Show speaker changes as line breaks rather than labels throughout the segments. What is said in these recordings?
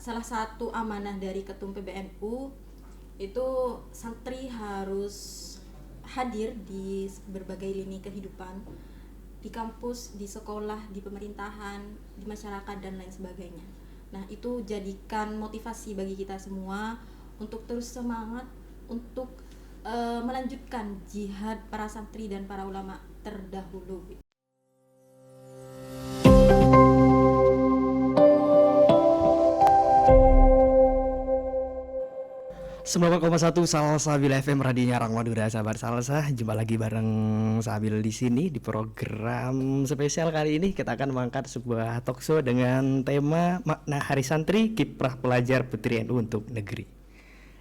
salah satu amanah dari Ketum PBNU itu santri harus hadir di berbagai lini kehidupan, di kampus, di sekolah, di pemerintahan, di masyarakat dan lain sebagainya. Nah, itu jadikan motivasi bagi kita semua untuk terus semangat untuk melanjutkan jihad para santri dan para ulama terdahulu.
satu Salsabil FM Radionya Rang Madura, sahabat Salsa. Jumpa lagi bareng Sabil di sini di program spesial kali ini. Kita akan mengangkat sebuah talkshow dengan tema makna Hari Santri, kiprah pelajar Putri NU untuk negeri.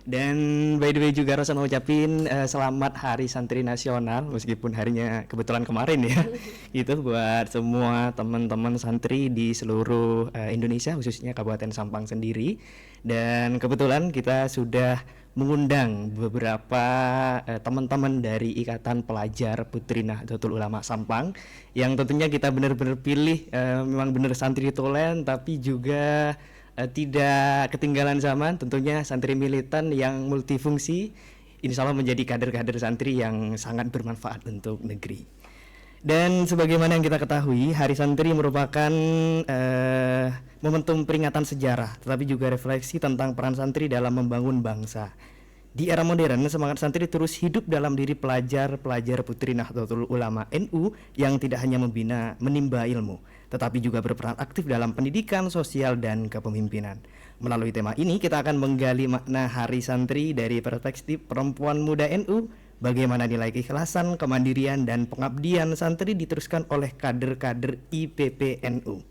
Dan by the way juga Rosa mau ucapin selamat Hari Santri Nasional, meskipun harinya kebetulan kemarin ya. Itu buat semua teman-teman santri di seluruh Indonesia, khususnya Kabupaten Sampang sendiri. Dan kebetulan kita sudah mengundang beberapa teman-teman dari Ikatan Pelajar Putri Nahdlatul Ulama Sampang, yang tentunya kita benar-benar pilih memang benar santri tolen, tapi juga tidak ketinggalan zaman, tentunya santri militan yang multifungsi, insya Allah menjadi kader-kader santri yang sangat bermanfaat untuk negeri. Dan sebagaimana yang kita ketahui, Hari Santri merupakan momentum peringatan sejarah, tetapi juga refleksi tentang peran santri dalam membangun bangsa. Di era modern, semangat santri terus hidup dalam diri pelajar-pelajar Putri Nahdlatul Ulama NU yang tidak hanya menimba ilmu, tetapi juga berperan aktif dalam pendidikan, sosial, dan kepemimpinan. Melalui tema ini, kita akan menggali makna Hari Santri dari perspektif perempuan muda NU, bagaimana nilai keikhlasan, kemandirian, dan pengabdian santri diteruskan oleh kader-kader IPPNU.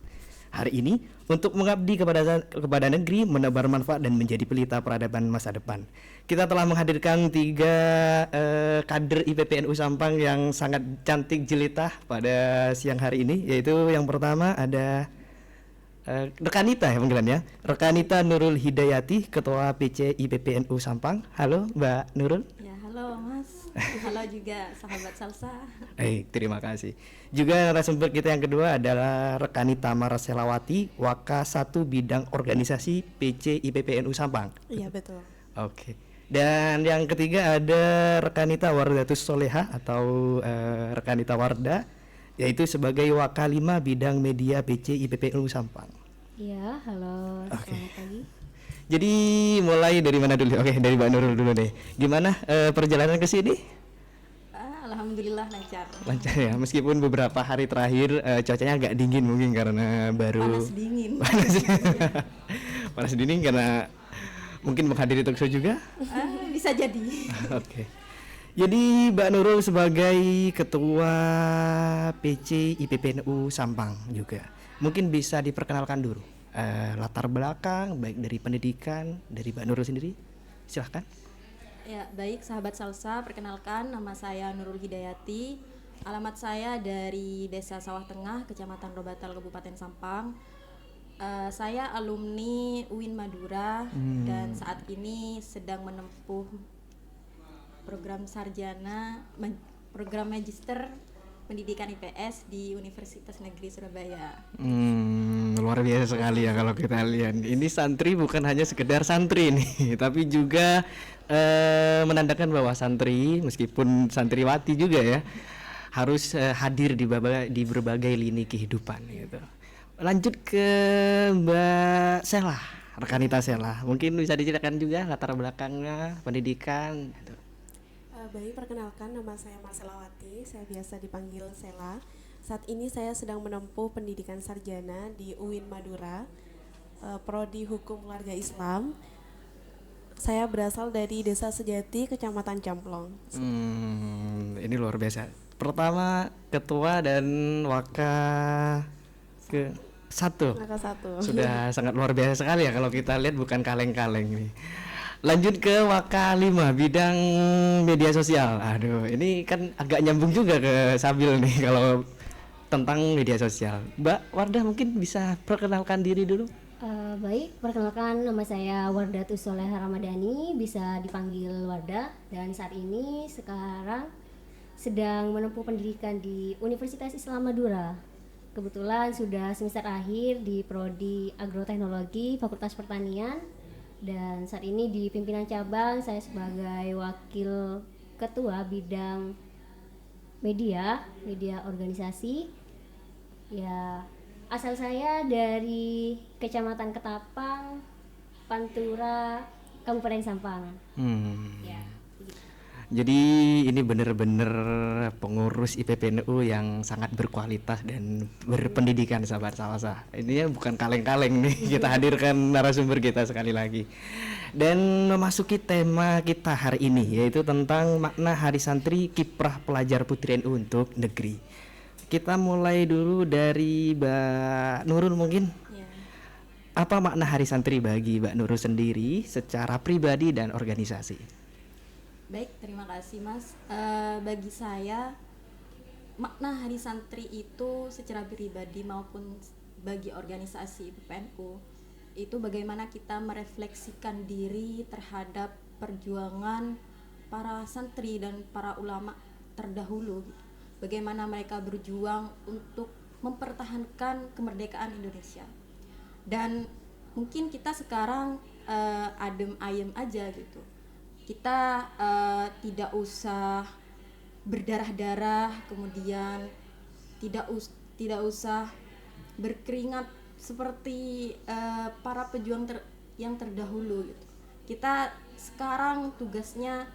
Hari ini, untuk mengabdi kepada negeri, menebar manfaat, dan menjadi pelita peradaban masa depan. Kita telah menghadirkan 3 kader IPPNU Sampang yang sangat cantik jelita pada siang hari ini, yaitu yang pertama ada Rekanita ya panggilannya, Rekanita Nurul Hidayati, Ketua PC IPPNU Sampang. Halo Mbak Nurul.
Ya, halo Mas. Halo juga sahabat Salsa.
Terima kasih. Juga narasumber kita yang kedua adalah Rekanita Maraselawati, Waka 1 Bidang Organisasi PC IPPNU Sampang.
Iya, betul.
Oke. Dan yang ketiga ada Rekanita Wardatus Soleha atau Rekanita Warda, yaitu sebagai Waka 5 Bidang Media PC IPPNU Sampang.
Iya, halo.
Oke.
Selamat pagi.
Jadi mulai dari mana dulu? Oke, dari Mbak Nurul dulu deh. Gimana perjalanan ke sini?
Alhamdulillah lancar.
Lancar ya, meskipun beberapa hari terakhir cuacanya agak dingin mungkin karena baru
Panas dingin.
Panas dingin karena mungkin menghadiri talkshow juga.
Bisa jadi.
Oke. Jadi Mbak Nurul sebagai Ketua PC IPPNU Sampang juga, mungkin bisa diperkenalkan dulu latar belakang baik dari pendidikan dari Mbak Nurul sendiri, silahkan.
Ya, baik sahabat Salsa, perkenalkan nama saya Nurul Hidayati. Alamat saya dari Desa Sawah Tengah, Kecamatan Robatal, Kabupaten Sampang. Saya alumni UIN Madura dan saat ini sedang menempuh program sarjana, program magister pendidikan IPS di Universitas Negeri Surabaya.
Luar biasa sekali ya kalau kita lihat. Ini santri bukan hanya sekedar santri nih, tapi juga menandakan bahwa santri, meskipun santriwati juga ya, harus hadir di berbagai lini kehidupan gitu. Lanjut ke Mbak Sela, Rekanita Sela. Mungkin bisa diceritakan juga latar belakangnya, pendidikan gitu.
Baik, perkenalkan nama saya Marselawati, saya biasa dipanggil Sela. Saat ini saya sedang menempuh pendidikan sarjana di UIN Madura, Prodi Hukum Keluarga Islam. Saya berasal dari Desa Sejati, Kecamatan Camplong.
Ini luar biasa. Pertama Ketua dan Waka ke satu. Sudah sangat luar biasa sekali ya kalau kita lihat, bukan kaleng-kaleng nih. Lanjut ke Waka 5 Bidang Media Sosial. Aduh, ini kan agak nyambung juga ke Sabil nih kalau tentang media sosial. Mbak Wardah mungkin bisa perkenalkan diri dulu.
Baik, perkenalkan nama saya Wardatus Soleha Ramadhani, bisa dipanggil Wardah, dan saat ini sekarang sedang menempuh pendidikan di Universitas Islam Madura. kebetulan sudah semester akhir di Prodi Agroteknologi Fakultas Pertanian, dan saat ini di pimpinan cabang saya sebagai wakil ketua bidang media organisasi. Ya, asal saya dari Kecamatan Ketapang, Pantura, Kabupaten Sampang. Ya, begitu.
Jadi ini benar-benar pengurus IPPNU yang sangat berkualitas dan berpendidikan, sahabat Salsa. Ini ya bukan kaleng-kaleng nih, kita hadirkan narasumber kita sekali lagi. Dan memasuki tema kita hari ini, yaitu tentang makna Hari Santri, kiprah pelajar Putri NU untuk negeri. Kita mulai dulu dari Mbak Nurul mungkin.
Ya.
Apa makna Hari Santri bagi Mbak Nurul sendiri secara pribadi dan organisasi?
Baik, terima kasih Mas. Bagi saya, makna Hari Santri itu secara pribadi maupun bagi organisasi PPNU itu bagaimana kita merefleksikan diri terhadap perjuangan para santri dan para ulama terdahulu. Bagaimana mereka berjuang untuk mempertahankan kemerdekaan Indonesia. Dan mungkin kita sekarang adem ayem aja gitu. Kita tidak usah berdarah-darah, kemudian tidak usah berkeringat seperti para pejuang yang terdahulu gitu. Kita sekarang tugasnya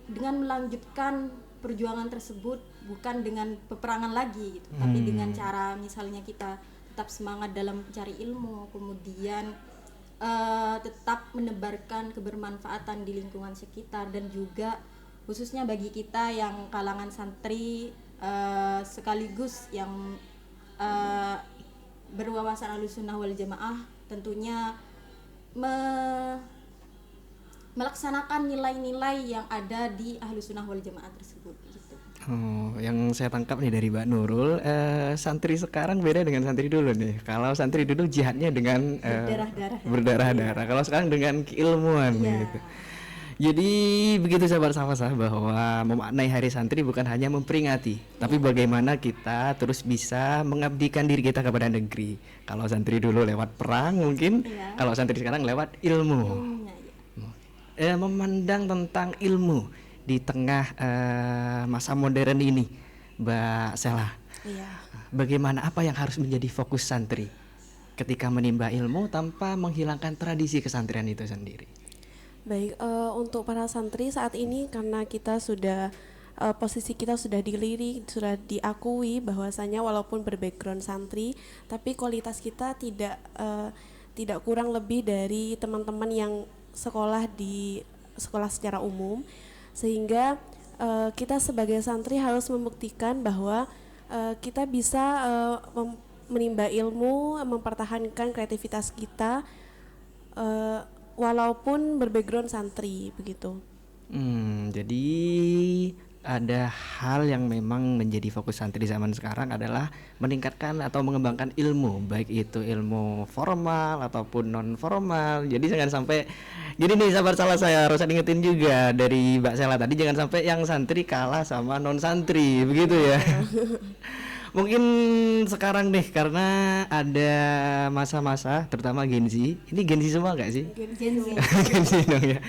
dengan melanjutkan perjuangan tersebut bukan dengan peperangan lagi gitu, tapi dengan cara misalnya kita tetap semangat dalam mencari ilmu, kemudian tetap menebarkan kebermanfaatan di lingkungan sekitar, dan juga khususnya bagi kita yang kalangan santri sekaligus yang berwawasan Ahlussunnah wal Jamaah, tentunya melaksanakan nilai-nilai yang ada di Ahlussunnah wal Jamaah tersebut gitu.
Oh, yang saya tangkap nih dari Mbak Nurul, santri sekarang beda dengan santri dulu nih. Kalau santri dulu jihadnya dengan berdarah-darah. Kalau sekarang dengan keilmuan gitu. Jadi begitu sahabat Salsa, bahwa memaknai Hari Santri bukan hanya memperingati, tapi bagaimana kita terus bisa mengabdikan diri kita kepada negeri. Kalau santri dulu lewat perang mungkin, kalau santri sekarang lewat ilmu. Memandang tentang ilmu di tengah masa modern ini, Mbak Sela.
Iya.
Bagaimana, apa yang harus menjadi fokus santri ketika menimba ilmu tanpa menghilangkan tradisi kesantrian itu sendiri?
Baik, untuk para santri saat ini karena kita sudah posisi kita sudah dilirik, sudah diakui bahwasanya walaupun berbackground santri, tapi kualitas kita tidak kurang lebih dari teman-teman yang sekolah di sekolah secara umum, sehingga kita sebagai santri harus membuktikan bahwa kita bisa menimba ilmu, mempertahankan kreativitas kita walaupun berbackground santri begitu.
Jadi ada hal yang memang menjadi fokus santri zaman sekarang adalah meningkatkan atau mengembangkan ilmu, baik itu ilmu formal ataupun non formal. Jadi jangan sampai gini nih, sahabat salah, saya harus ingetin juga dari Mbak Sela tadi, jangan sampai yang santri kalah sama non santri begitu ya. Mungkin sekarang deh, karena ada masa-masa terutama Gen Z. Ini Gen Z semua nggak sih?
Gen Z.
Gen Z dong ya.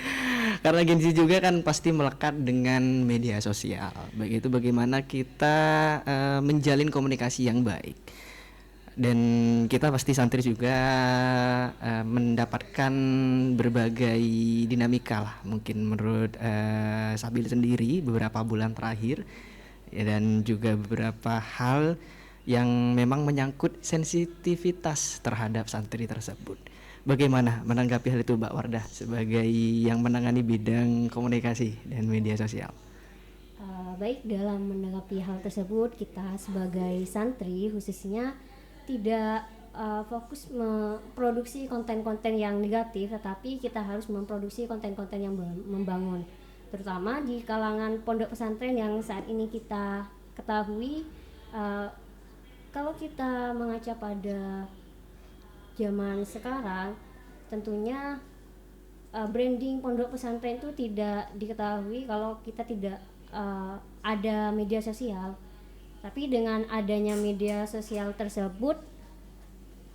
Karena Gen Z juga kan pasti melekat dengan media sosial. Baik itu bagaimana kita menjalin komunikasi yang baik. Dan kita pasti santri juga mendapatkan berbagai dinamika lah. Mungkin menurut Sabil sendiri beberapa bulan terakhir, dan juga beberapa hal yang memang menyangkut sensitivitas terhadap santri tersebut. Bagaimana menanggapi hal itu, Mbak Wardah, sebagai yang menangani bidang komunikasi dan media sosial?
Baik, dalam menanggapi hal tersebut, kita sebagai santri khususnya tidak fokus memproduksi konten-konten yang negatif, tetapi kita harus memproduksi konten-konten yang membangun, terutama di kalangan pondok pesantren yang saat ini kita ketahui. Kalau kita mengaca pada zaman sekarang, tentunya branding pondok pesantren itu tidak diketahui kalau kita tidak ada media sosial. Tapi dengan adanya media sosial tersebut,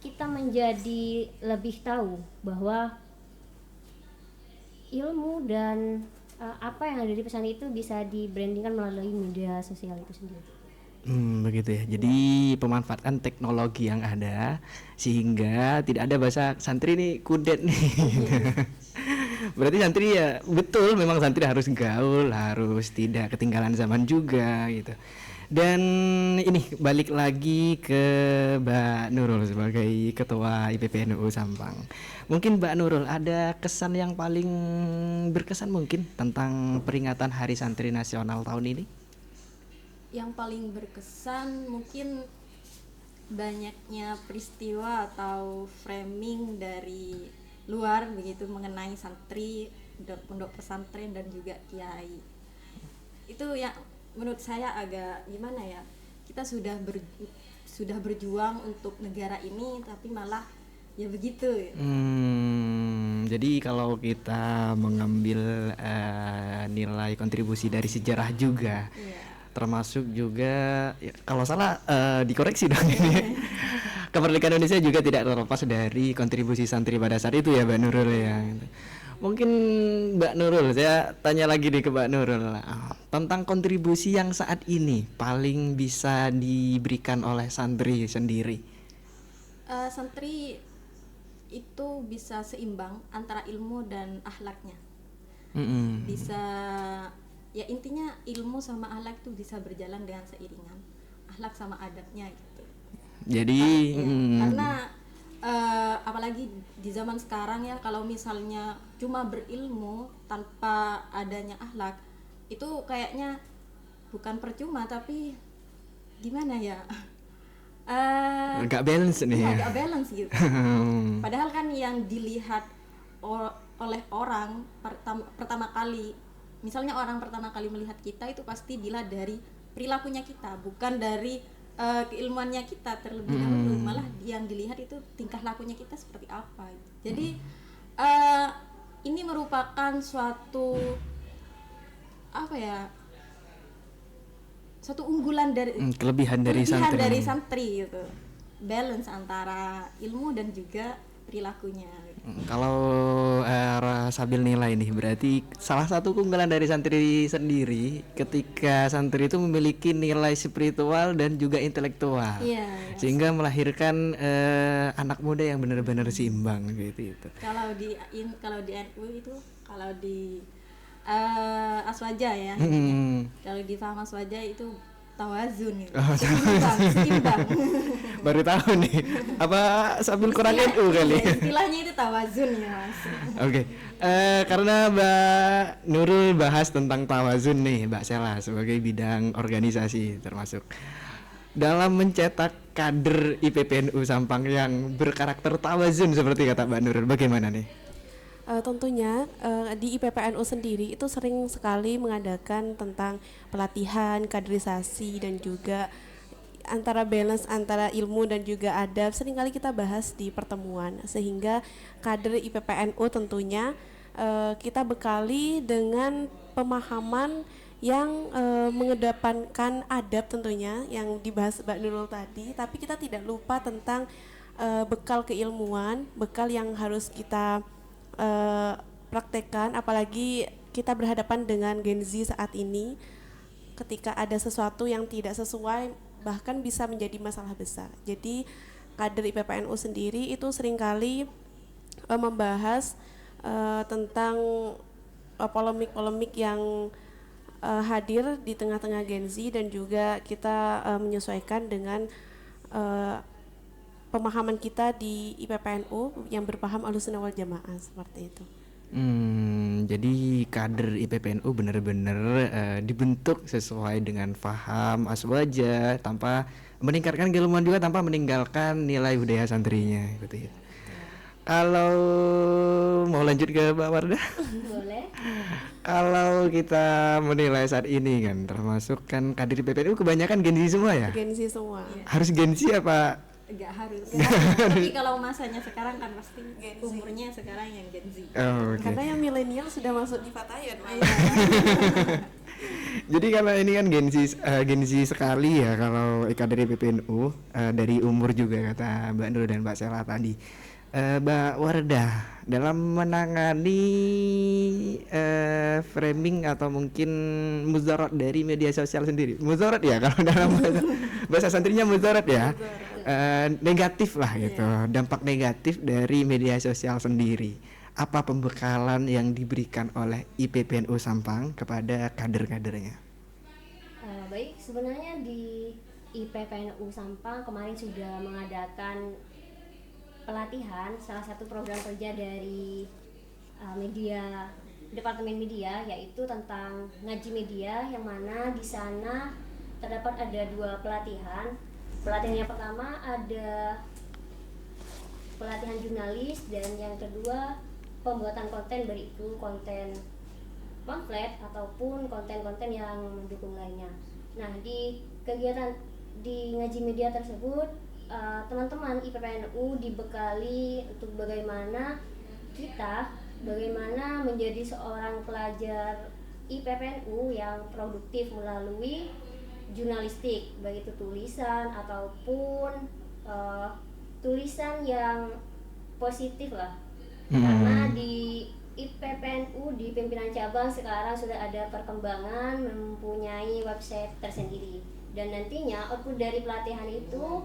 kita menjadi lebih tahu bahwa ilmu dan apa yang ada di pesan itu bisa di-brandingkan melalui media sosial itu sendiri.
Begitu ya. Jadi pemanfaatan teknologi yang ada sehingga tidak ada bahasa santri nih kudet nih. Berarti santri ya betul, memang santri harus gaul, harus tidak ketinggalan zaman juga gitu. Dan ini balik lagi ke Mbak Nurul sebagai Ketua IPPNU Sampang. Mungkin Mbak Nurul ada kesan yang paling berkesan mungkin tentang peringatan Hari Santri Nasional tahun ini?
Yang paling berkesan mungkin banyaknya peristiwa atau framing dari luar begitu mengenai santri, pondok pesantren dan juga kiai. Itu yang menurut saya agak gimana ya, kita sudah berjuang untuk negara ini tapi malah ya begitu.
Jadi kalau kita mengambil nilai kontribusi dari sejarah juga, termasuk juga ya, kalau salah dikoreksi dong ini. Kemerdekaan Indonesia juga tidak terlepas dari kontribusi santri pada saat itu ya Mbak Nurul ya. Mungkin Mbak Nurul, saya tanya lagi nih ke Mbak Nurul tentang kontribusi yang saat ini paling bisa diberikan oleh santri sendiri.
Santri itu bisa seimbang antara ilmu dan akhlaknya. Bisa ya intinya ilmu sama akhlak itu bisa berjalan dengan seiringan, akhlak sama adabnya gitu.
Jadi
karena apalagi di zaman sekarang ya, kalau misalnya cuma berilmu tanpa adanya akhlak itu kayaknya bukan percuma tapi gimana ya,
nggak balance nih ya.
Nggak balance gitu. Padahal kan yang dilihat oleh orang pertama kali, misalnya orang pertama kali melihat kita itu pasti dilihat dari perilakunya kita, bukan dari keilmuannya kita terlebih dahulu. Malah yang dilihat itu tingkah lakunya kita seperti apa. Jadi ini merupakan suatu suatu unggulan dari
kelebihan dari
santri gitu, balance antara ilmu dan juga perilakunya.
Kalau Sabil nilai nih, berarti salah satu keunggulan dari santri sendiri ketika santri itu memiliki nilai spiritual dan juga intelektual, sehingga melahirkan anak muda yang benar-benar seimbang gitu itu.
Kalau di NU itu, kalau di Aswaja ya, kalau di Faham Aswaja itu tawazun gitu. Seimbang.
Baru tahu nih. Apa sambil kurang NU kali?
Istilahnya itu tawazun ya Mas.
Oke. Karena Mbak Nurul bahas tentang tawazun nih, Mbak Sela sebagai bidang organisasi termasuk dalam mencetak kader IPPNU Sampang yang berkarakter tawazun seperti kata Mbak Nurul, bagaimana nih?
Tentunya di IPPNU sendiri itu sering sekali mengadakan tentang pelatihan, kaderisasi dan juga antara balance antara ilmu dan juga adab seringkali kita bahas di pertemuan, sehingga kader IPPNU tentunya kita bekali dengan pemahaman yang mengedepankan adab tentunya yang dibahas Mbak Nurul tadi, tapi kita tidak lupa tentang bekal keilmuan, bekal yang harus kita praktekkan, apalagi kita berhadapan dengan Gen Z saat ini. Ketika ada sesuatu yang tidak sesuai bahkan bisa menjadi masalah besar. Jadi kader IPPNU sendiri itu seringkali membahas tentang polemik-polemik yang hadir di tengah-tengah Gen Z, dan juga kita menyesuaikan dengan pemahaman kita di IPPNU yang berpaham Ahlussunnah wal Jamaah seperti itu.
Jadi kader IPPNU benar-benar dibentuk sesuai dengan faham Aswaja, tanpa meningkatkan keilmuan juga, tanpa meninggalkan nilai budaya santrinya gitu ya. Kalau mau lanjut ke Mbak Wardah?
Boleh.
Kalau kita menilai saat ini kan, termasuk kan kader IPPNU kebanyakan Gen Z semua ya?
Gen Z semua.
Harus Gen Z apa?
Enggak harus. Tapi kalau masanya sekarang kan pasti umurnya sekarang yang Gen Z.
Oh, okay.
Karena yang milenial sudah masuk di Fatayat.
Jadi karena ini kan Gen Z sekali ya kalau dari PPNU, dari umur juga kata Mbak Nur dan Mbak Sela tadi. Mbak Wardah dalam menangani framing atau mungkin mudarat dari media sosial sendiri. Mudarat ya kalau dalam bahasa santrinya mudarat ya. Negatif lah gitu. Dampak negatif dari media sosial sendiri. Apa pembekalan yang diberikan oleh IPPNU Sampang kepada kader-kadernya?
Baik, sebenarnya di IPPNU Sampang kemarin sudah mengadakan pelatihan, salah satu program kerja dari Departemen Media, yaitu tentang ngaji media, yang mana di sana terdapat ada 2 pelatihan. Pelatihan yang pertama ada pelatihan jurnalis, dan yang kedua pembuatan konten, baik itu konten pamflet ataupun konten-konten yang mendukung lainnya. Nah, di kegiatan di ngaji media tersebut teman-teman IPPNU dibekali untuk bagaimana menjadi seorang pelajar IPPNU yang produktif melalui jurnalistik, baik itu tulisan ataupun tulisan yang positif lah. Karena di IPPNU di pimpinan cabang sekarang sudah ada perkembangan mempunyai website tersendiri, dan nantinya output dari pelatihan itu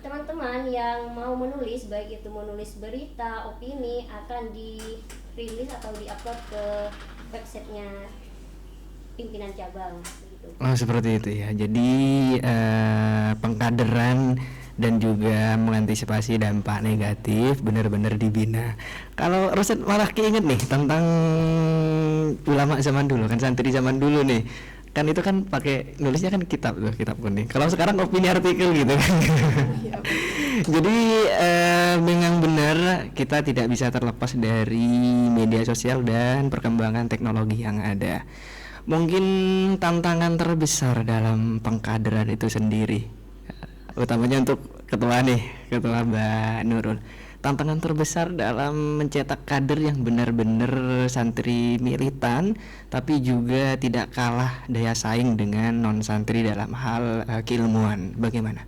teman-teman yang mau menulis, baik itu menulis berita, opini, akan dirilis atau diupload ke websitenya pimpinan cabang gitu.
Oh, seperti itu ya. Jadi pengkaderan dan juga mengantisipasi dampak negatif benar-benar dibina. Kalau Roset malah keinget nih tentang ulama zaman dulu, kan santri zaman dulu nih. Kan itu kan pakai nulisnya kan kitab kuning. Kalau sekarang opini artikel gitu kan. Jadi memang benar kita tidak bisa terlepas dari media sosial dan perkembangan teknologi yang ada. Mungkin tantangan terbesar dalam pengkaderan itu sendiri, utamanya untuk ketua Mbak Nurul, tantangan terbesar dalam mencetak kader yang benar-benar santri militan tapi juga tidak kalah daya saing dengan non santri dalam hal keilmuan, bagaimana?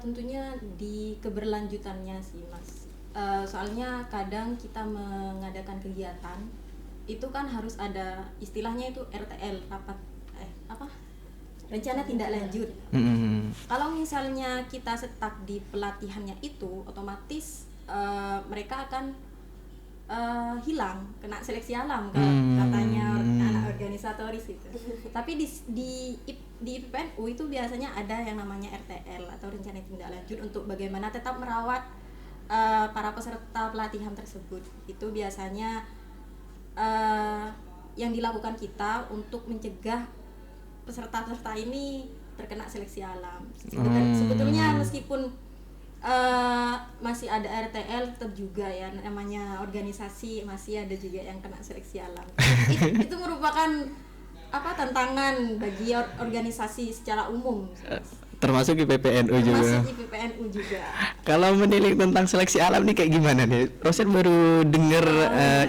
Tentunya di keberlanjutannya sih Mas. Soalnya kadang kita mengadakan kegiatan itu kan harus ada istilahnya itu RTL, rencana tindak lanjut. Kalau misalnya kita stuck di pelatihannya itu, otomatis mereka akan hilang, kena seleksi alam katanya anak organisatoris itu. Tapi di IPPNU itu biasanya ada yang namanya RTL atau rencana tindak lanjut untuk bagaimana tetap merawat para peserta pelatihan tersebut. Itu biasanya yang dilakukan kita untuk mencegah peserta-peserta ini terkena seleksi alam. Sebetulnya meskipun masih ada RTL, tetap juga ya namanya organisasi masih ada juga yang kena seleksi alam. Itu merupakan tantangan bagi organisasi secara umum.
Termasuk IPPNU juga. Kalau menilik tentang seleksi alam nih kayak gimana nih? Roset baru dengar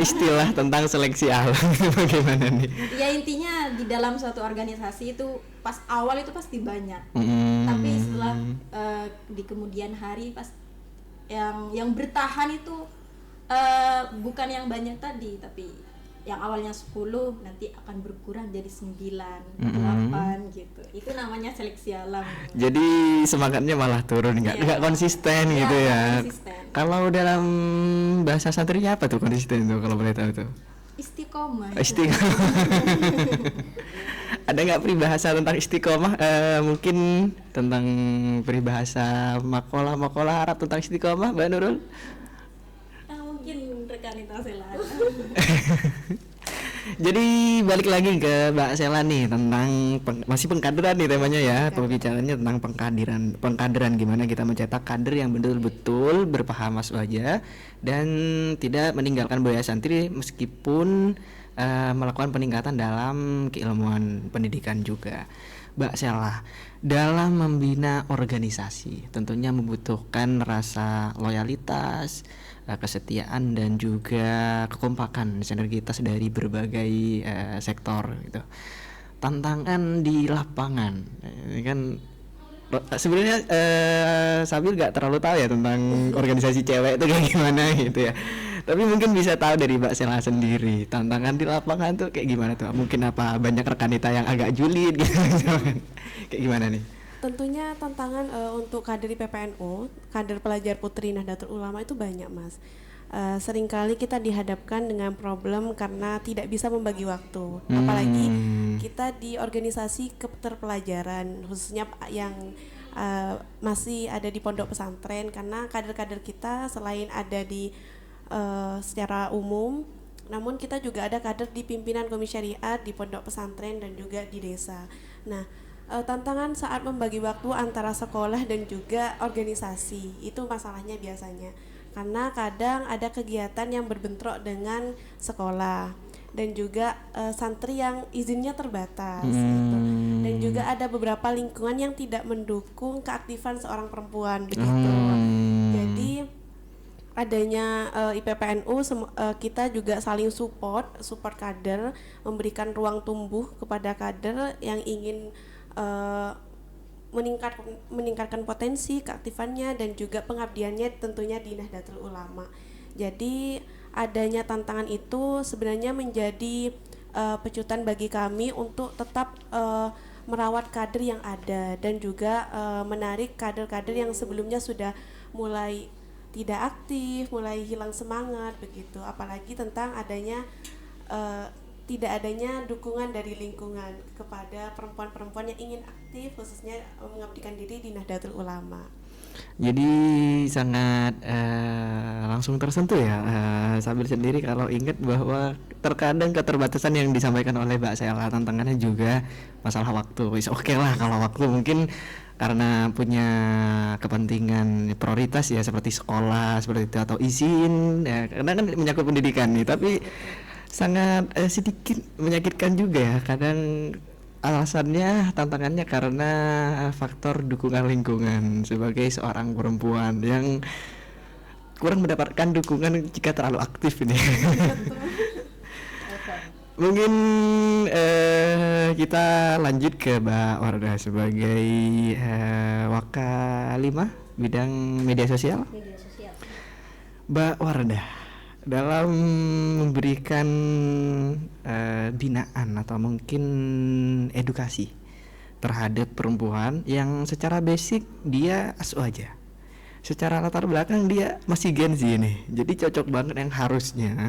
istilah tentang seleksi alam. Bagaimana nih?
Ya intinya di dalam suatu organisasi itu pas awal itu pasti banyak. Tapi setelah di kemudian hari pas yang bertahan itu bukan yang banyak tadi, tapi yang awalnya 10 nanti akan berkurang jadi 9, 8 gitu. Itu namanya seleksi alam.
Jadi semangatnya malah turun, nggak konsisten gitu ya. Kalau dalam bahasa santrinya apa tuh konsisten tuh kalau boleh tahu tuh?
Istiqomah.
Ada nggak peribahasa tentang istiqomah? Mungkin tentang peribahasa makolah Arab tentang istiqomah, Mbak Nurul?
Mungkin rekan kita Sela.
Jadi balik lagi ke Mbak Sela nih tentang masih pengkaderan nih temanya ya, pembicaraannya tentang pengkaderan gimana kita mencetak kader yang betul-betul berpaham waja dan tidak meninggalkan budaya santri meskipun melakukan peningkatan dalam keilmuan pendidikan juga. Mbak Sela, dalam membina organisasi tentunya membutuhkan rasa loyalitas, kesetiaan dan juga kekompakan, sinergitas dari berbagai sektor gitu. Tantangan di lapangan, ini kan sebenarnya Sabil nggak terlalu tahu ya tentang organisasi cewek itu kayak gimana gitu ya. Tapi mungkin bisa tahu dari Mbak Sela sendiri, tantangan di lapangan tuh kayak gimana tuh? Mungkin apa banyak rekan kita yang agak julid gitu, kayak gimana nih?
Tentunya tantangan untuk kader di PPNU, kader pelajar putri Nahdlatul Ulama itu banyak, Mas. Seringkali kita dihadapkan dengan problem karena tidak bisa membagi waktu. Apalagi kita di organisasi keterpelajaran, khususnya yang masih ada di pondok pesantren, karena kader-kader kita selain ada di secara umum, namun kita juga ada kader di pimpinan komisi syariat di pondok pesantren dan juga di desa. Nah, tantangan saat membagi waktu antara sekolah dan juga organisasi itu masalahnya biasanya, karena kadang ada kegiatan yang berbentrok dengan sekolah dan juga santri yang izinnya terbatas gitu. Dan juga ada beberapa lingkungan yang tidak mendukung keaktifan seorang perempuan begitu. Jadi adanya IPPNU kita juga saling support kader, memberikan ruang tumbuh kepada kader yang ingin meningkatkan potensi keaktifannya dan juga pengabdiannya tentunya di Nahdlatul Ulama. Jadi adanya tantangan itu sebenarnya menjadi pecutan bagi kami untuk tetap merawat kader yang ada dan juga menarik kader-kader yang sebelumnya sudah mulai tidak aktif, mulai hilang semangat begitu. Apalagi tentang adanya tidak adanya dukungan dari lingkungan kepada perempuan-perempuan yang ingin aktif, khususnya mengabdikan diri di Nahdlatul Ulama.
Jadi sangat langsung tersentuh ya, Sabil sendiri kalau ingat bahwa terkadang keterbatasan yang disampaikan oleh Mbak Sela, tantangannya juga masalah waktu. Oke lah kalau waktu mungkin karena punya kepentingan prioritas ya seperti sekolah seperti itu atau izin ya, karena kan menyangkut pendidikan nih, tapi sangat sedikit menyakitkan juga ya kadang alasannya, tantangannya karena faktor dukungan lingkungan sebagai seorang perempuan yang kurang mendapatkan dukungan jika terlalu aktif ini. Mungkin kita lanjut ke Mbak Wardah sebagai Wakalimah bidang media sosial. Mbak Wardah, dalam memberikan binaan atau mungkin edukasi terhadap perempuan yang secara basic dia asuh aja, secara latar belakang dia masih Gen Z nih, jadi cocok banget yang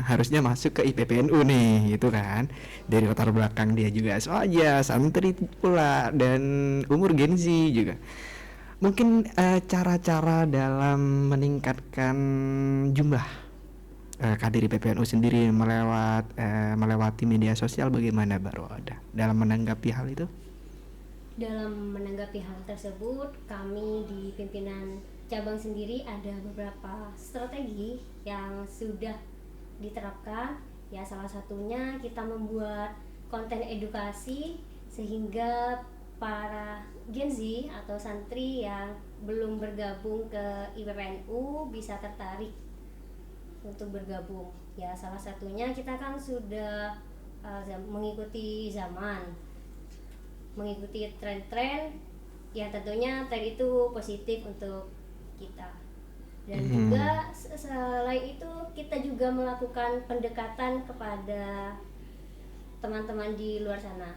harusnya masuk ke IPPNU nih gitu kan. Dari latar belakang dia juga asuh aja, santri pula, dan umur Gen Z juga. Mungkin cara-cara dalam meningkatkan jumlah kader IPPNU sendiri melewati media sosial bagaimana Mbak Roda dalam menanggapi hal itu?
Dalam menanggapi hal tersebut, kami di pimpinan cabang sendiri ada beberapa strategi yang sudah diterapkan. Ya, salah satunya kita membuat konten edukasi sehingga para Gen Z atau santri yang belum bergabung ke IPPNU bisa tertarik untuk bergabung. Ya, salah satunya kita kan sudah mengikuti zaman, mengikuti tren-tren yang tentunya tren itu positif untuk kita. Dan juga selain itu kita juga melakukan pendekatan kepada teman-teman di luar sana.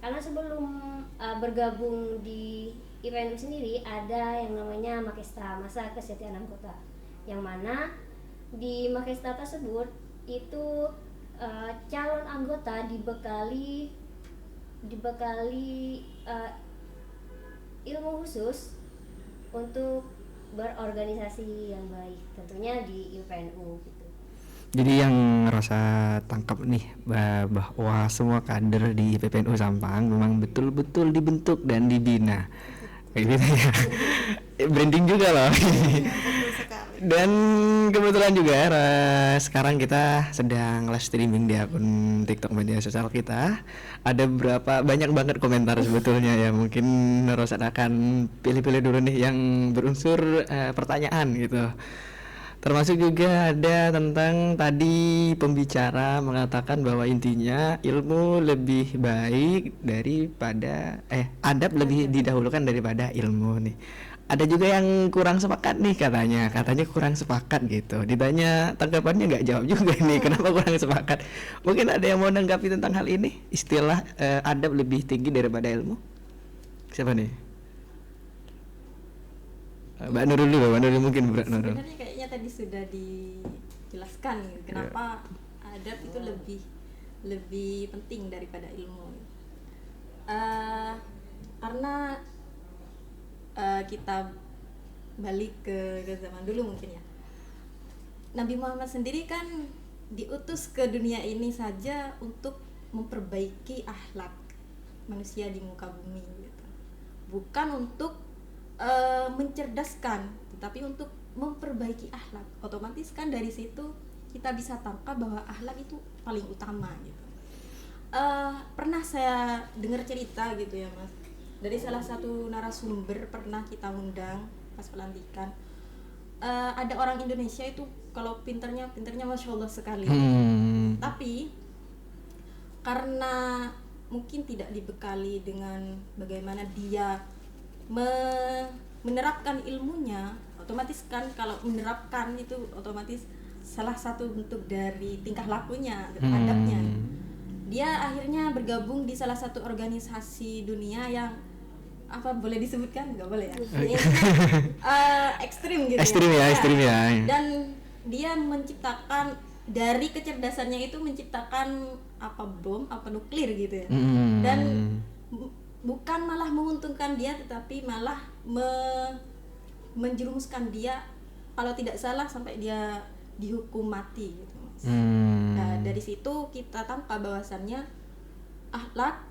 Karena sebelum bergabung di IPPNU sendiri ada yang namanya Makesta, Masa Kesetiaan Anggota, yang mana di Makesta tersebut itu calon anggota dibekali ilmu khusus untuk berorganisasi yang baik, tentunya di IPPNU gitu.
Jadi yang rasa tangkap nih bahwa semua kader di IPPNU Sampang memang betul-betul dibentuk dan dibina, kayak gitu ya. Branding juga loh. Dan kebetulan juga sekarang kita sedang live streaming di akun TikTok media sosial kita. Ada banyak banget komentar sebetulnya ya. Mungkin Rosan akan pilih-pilih dulu nih yang berunsur pertanyaan gitu. Termasuk juga ada tentang tadi pembicara mengatakan bahwa intinya ilmu lebih baik daripada adab lebih didahulukan daripada ilmu nih. Ada juga yang kurang sepakat nih katanya kurang sepakat gitu. Ditanya tanggapannya nggak jawab juga nih, kenapa kurang sepakat. Mungkin ada yang mau menanggapi tentang hal ini, istilah adab lebih tinggi daripada ilmu. Siapa nih? Mbak Nurul dulu, Mbak Nurul mungkin Mbak Nurul.
Sebenarnya kayaknya tadi sudah dijelaskan kenapa adab itu lebih penting daripada ilmu. Karena kita balik ke zaman dulu mungkin ya. Nabi Muhammad sendiri kan diutus ke dunia ini saja untuk memperbaiki akhlak manusia di muka bumi gitu. Bukan untuk mencerdaskan, tetapi untuk memperbaiki akhlak. Otomatis kan dari situ kita bisa tangkap bahwa akhlak itu paling utama gitu. Pernah saya dengar cerita gitu ya Mas, dari salah satu narasumber pernah kita undang pas pelantikan. Ada orang Indonesia itu kalau pinternya Masya Allah sekali. Tapi karena mungkin tidak dibekali dengan bagaimana dia menerapkan ilmunya, otomatis kan kalau menerapkan itu otomatis salah satu bentuk dari tingkah lakunya, adabnya. Dia akhirnya bergabung di salah satu organisasi dunia yang apa boleh disebutkan? Nggak boleh ya. Ekstrim gitu.
Ekstrim ya.
Dan dia menciptakan dari kecerdasannya itu menciptakan bom nuklir gitu ya. Dan bukan malah menguntungkan dia, tetapi malah menjerumuskan dia kalau tidak salah sampai dia dihukum mati gitu Mas. Nah, dari situ kita tangkap bahwasannya akhlak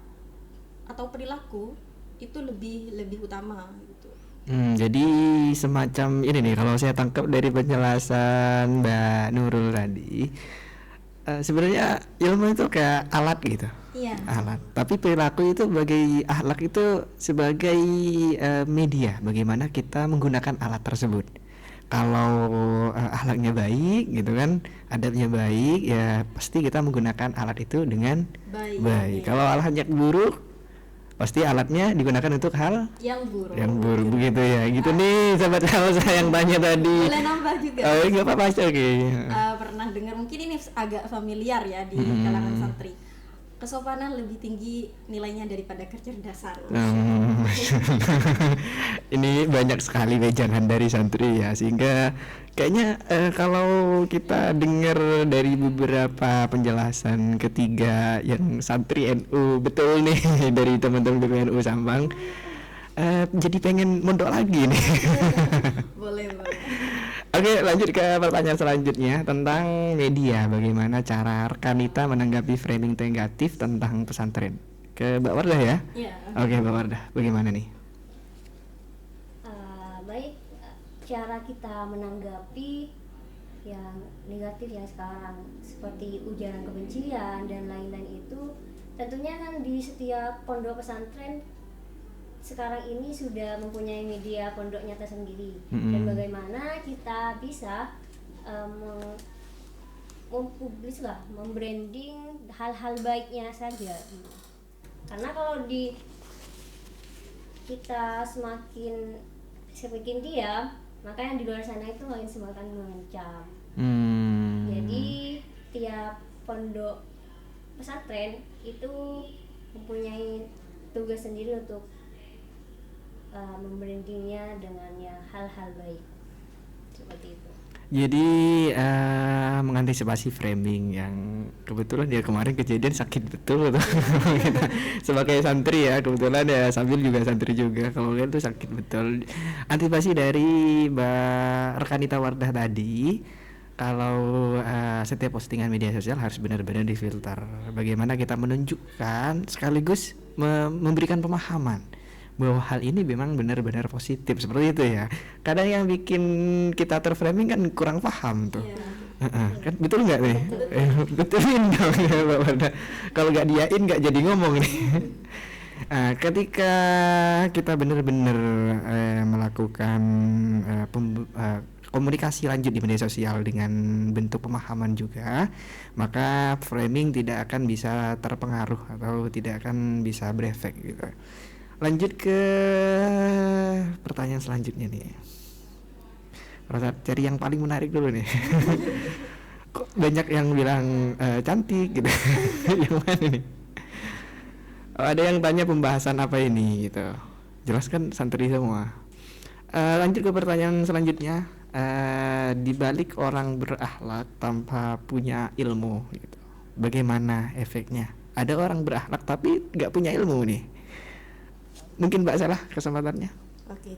atau perilaku itu lebih utama gitu.
Jadi semacam ini nih kalau saya tangkap dari penjelasan Mbak Nurul tadi, sebenarnya ilmu itu kayak alat gitu.
Iya.
Alat. Tapi perilaku itu sebagai akhlak itu sebagai media bagaimana kita menggunakan alat tersebut. Kalau akhlaknya baik gitu kan, adabnya baik, ya pasti kita menggunakan alat itu dengan baik. Kalau akhlaknya buruk, pasti alatnya digunakan untuk hal
yang buruk
begitu ya. Gitu nih sahabat saya yang tanya tadi.
Boleh nambah juga.
Nggak apa-apa, oke.
Pernah dengar, mungkin ini agak familiar ya di kalangan santri. Kesopanan lebih tinggi nilainya daripada kecerdasan.
Ini banyak sekali wejangan dari santri ya, sehingga kayaknya kalau kita dengar dari beberapa penjelasan ketiga yang santri NU betul nih dari teman-teman NU Sampang, jadi pengen mondok lagi nih.
Boleh.
Oke, lanjut ke pertanyaan selanjutnya tentang media. Bagaimana cara Rekanita menanggapi framing negatif tentang pesantren? Ke Mbak Wardah ya?
Iya.
Oke, Mbak Wardah, bagaimana nih?
Baik, cara kita menanggapi yang negatif yang sekarang seperti ujaran kebencian dan lain-lain itu, tentunya kan di setiap pondok pesantren sekarang ini sudah mempunyai media pondoknya tersendiri. Dan bagaimana kita bisa mempublis lah, membranding hal-hal baiknya saja. Karena kalau kita semakin diam, maka yang di luar sana itu makin semakin mengancam. Jadi tiap pondok pesantren itu mempunyai tugas sendiri untuk membrandingnya dengan yang hal-hal baik seperti itu.
Jadi mengantisipasi framing yang kebetulan ya kemarin kejadian sakit betul gitu. Sebagai santri ya, kebetulan ya sambil juga santri juga, kalau lihat tuh sakit betul. Antisipasi dari Mbak Rekanita Wardah tadi, kalau setiap postingan media sosial harus benar-benar difilter. Bagaimana kita menunjukkan sekaligus memberikan pemahaman bahwa hal ini memang benar-benar positif seperti itu ya. Kadang yang bikin kita terframing kan kurang paham tuh. Kan betul nggak nih? Betulin dong ya Mbak Warda. Kalau nggak diain nggak jadi ngomong nih. Ketika kita benar-benar melakukan komunikasi lanjut di media sosial dengan bentuk pemahaman juga, maka framing tidak akan bisa terpengaruh atau tidak akan bisa berefek gitu. Lanjut ke pertanyaan selanjutnya nih. Cari yang paling menarik dulu nih. Kok banyak yang bilang cantik gitu. Yang mana nih? Ada yang tanya pembahasan apa ini gitu. Jelaskan santri semua. Lanjut ke pertanyaan selanjutnya. Di balik orang berakhlak tanpa punya ilmu gitu, bagaimana efeknya? Ada orang berakhlak tapi nggak punya ilmu nih. Mungkin Mbak Salah kesempatannya.
Oke.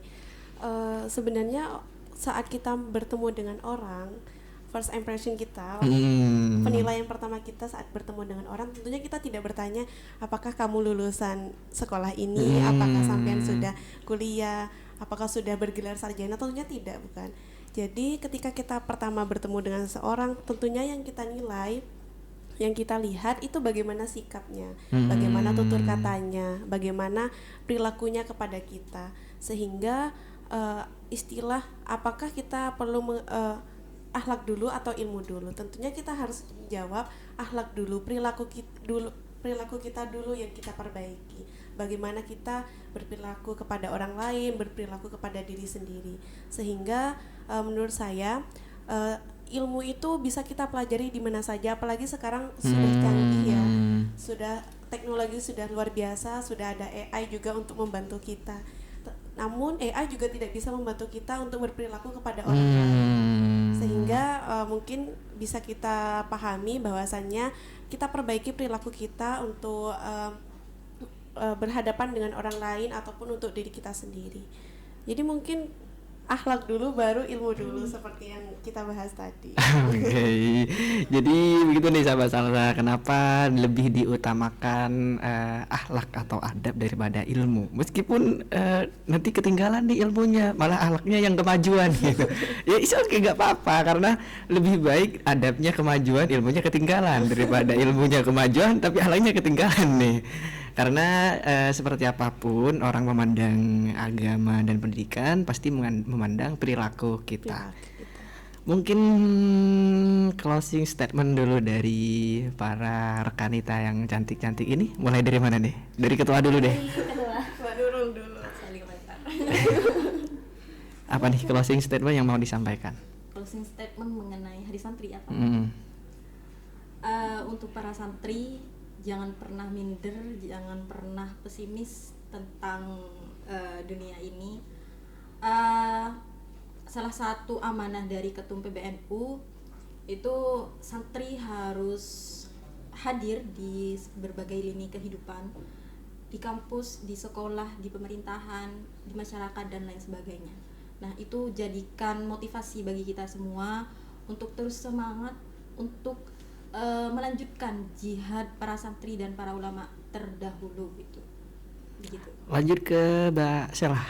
Sebenarnya saat kita bertemu dengan orang, first impression kita, penilaian pertama kita saat bertemu dengan orang, tentunya kita tidak bertanya apakah kamu lulusan sekolah ini, apakah sampean sudah kuliah, apakah sudah bergelar sarjana, tentunya tidak, bukan. Jadi ketika kita pertama bertemu dengan seseorang, tentunya yang kita nilai, yang kita lihat itu bagaimana sikapnya, bagaimana tutur katanya, bagaimana perilakunya kepada kita, sehingga istilah apakah kita perlu akhlak dulu atau ilmu dulu. Tentunya kita harus menjawab akhlak dulu, perilaku kita dulu yang kita perbaiki. Bagaimana kita berperilaku kepada orang lain, berperilaku kepada diri sendiri. Sehingga menurut saya ilmu itu bisa kita pelajari di mana saja, apalagi sekarang sudah canggih ya. Sudah teknologi sudah luar biasa, sudah ada AI juga untuk membantu kita. Namun AI juga tidak bisa membantu kita untuk berperilaku kepada orang lain. Sehingga mungkin bisa kita pahami bahwasannya kita perbaiki perilaku kita untuk berhadapan dengan orang lain ataupun untuk diri kita sendiri. Jadi mungkin akhlak dulu baru ilmu dulu seperti yang kita bahas tadi.
Oke. Jadi begitu nih sahabat Salsa, kenapa lebih diutamakan akhlak atau adab daripada ilmu? Meskipun nanti ketinggalan nih ilmunya, malah akhlaknya yang kemajuan gitu. Ya it's okay, nggak apa-apa, karena lebih baik adabnya kemajuan, ilmunya ketinggalan daripada ilmunya kemajuan tapi akhlaknya ketinggalan nih. Karena seperti apapun orang memandang agama dan pendidikan pasti memandang perilaku kita. Mungkin closing statement dulu dari para rekanita yang cantik-cantik ini. Mulai dari mana nih? Dari ketua dulu deh.
Mbak Nurul dulu.
Apa nih closing statement yang mau disampaikan?
Closing statement mengenai Hari Santri apa? Untuk para santri, jangan pernah minder, jangan pernah pesimis tentang dunia ini. Salah satu amanah dari Ketum PBNU itu santri harus hadir di berbagai lini kehidupan, di kampus, di sekolah, di pemerintahan, di masyarakat dan lain sebagainya. Nah, itu jadikan motivasi bagi kita semua untuk terus semangat untuk melanjutkan jihad para santri dan para ulama terdahulu gitu. Begitu.
Lanjut ke Mbak Shelah.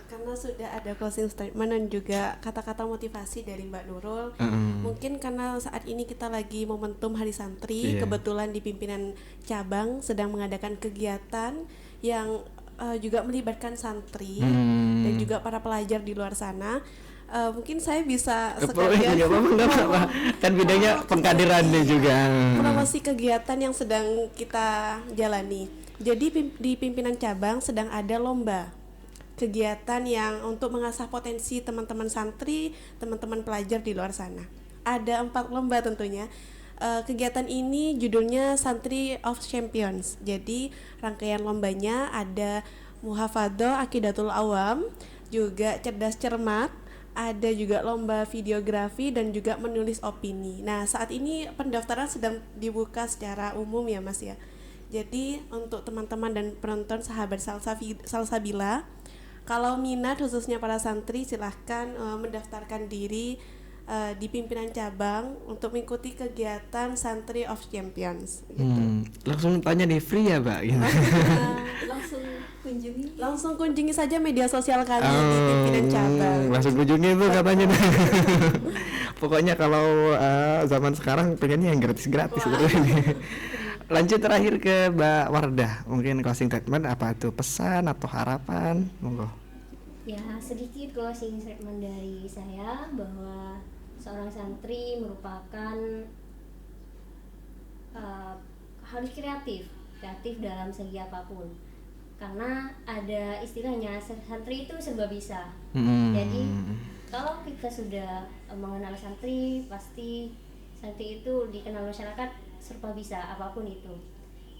Karena sudah ada closing statement dan juga kata-kata motivasi dari Mbak Nurul, mungkin karena saat ini kita lagi momentum Hari Santri, kebetulan di pimpinan cabang sedang mengadakan kegiatan yang juga melibatkan santri dan juga para pelajar di luar sana. Mungkin saya bisa sekalian
kan bidangnya pengkaderannya juga
promosi kegiatan yang sedang kita jalani. Jadi di pimpinan cabang sedang ada lomba kegiatan yang untuk mengasah potensi teman-teman santri, teman-teman pelajar di luar sana. Ada 4 lomba tentunya. Kegiatan ini judulnya Santri of Champions. Jadi rangkaian lombanya ada Muhafadzah Aqidatul Awam, juga cerdas cermat, ada juga lomba videografi dan juga menulis opini. Nah, saat ini pendaftaran sedang dibuka secara umum ya Mas ya. Jadi untuk teman-teman dan penonton sahabat Salsabila, kalau minat khususnya para santri silahkan mendaftarkan diri di pimpinan cabang untuk mengikuti kegiatan Santri of Champions gitu.
Langsung tanya nih, free ya Mbak? Gitu.
Langsung kunjungi.
Langsung kunjungi saja media sosial kami di pimpinan cabang.
Langsung kunjungi itu katanya. Pokoknya kalau zaman sekarang pengennya yang gratis-gratis. Lanjut terakhir ke Mbak Wardah, mungkin closing statement apa tuh, pesan atau harapan, monggo.
Ya, sedikit closing statement dari saya bahwa seorang santri merupakan harus kreatif dalam segi apapun. Karena ada istilahnya santri itu serba bisa. Jadi kalau kita sudah mengenal santri, pasti santri itu dikenal masyarakat serba bisa apapun itu.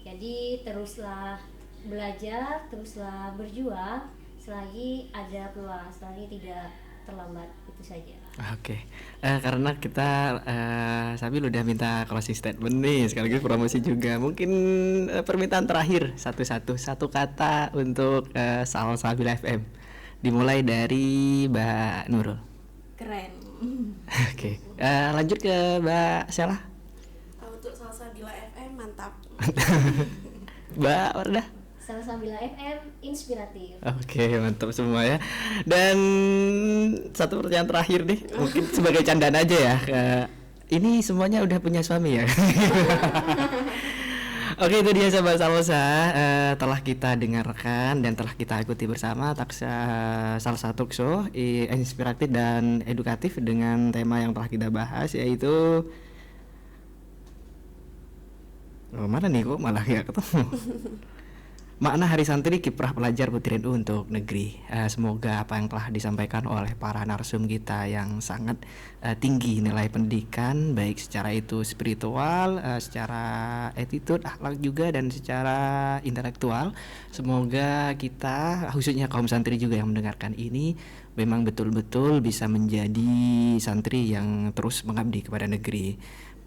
Jadi teruslah belajar, teruslah berjuang selagi ada peluang, selagi tidak terlambat, itu saja.
Oke. Karena kita Sabil udah minta closing statement nih, sekaligus promosi juga. Mungkin permintaan terakhir satu kata untuk Salsabil FM. Dimulai dari Mbak Nurul.
Keren.
Oke. Lanjut ke Mbak Sela.
Untuk Salsabila FM mantap.
Mbak Wardah.
Salsabila FM inspiratif.
Oke, mantap semua ya. Dan satu pertanyaan terakhir nih, mungkin sebagai candaan aja ya. Ini semuanya udah punya suami ya. Oke, itu dia sahabat Salsa, telah kita dengarkan dan telah kita ikuti bersama Salsa Talk Show inspiratif dan edukatif dengan tema yang telah kita bahas, yaitu mana nih kok malah ya ketemu. Makna Hari Santri, kiprah pelajar Putri NU untuk negeri. Semoga apa yang telah disampaikan oleh para narsum kita yang sangat tinggi nilai pendidikan, baik secara itu spiritual, secara attitude, akhlak juga, dan secara intelektual. Semoga kita, khususnya kaum santri juga yang mendengarkan ini, memang betul-betul bisa menjadi santri yang terus mengabdi kepada negeri.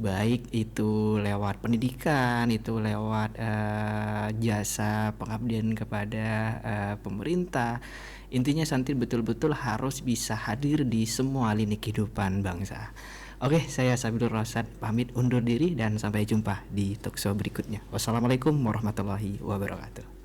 Baik itu lewat pendidikan, itu lewat jasa pengabdian kepada pemerintah. Intinya santri betul-betul harus bisa hadir di semua lini kehidupan bangsa. Oke, saya Sabilur Rosyad pamit undur diri dan sampai jumpa di talkshow berikutnya. Wassalamualaikum warahmatullahi wabarakatuh.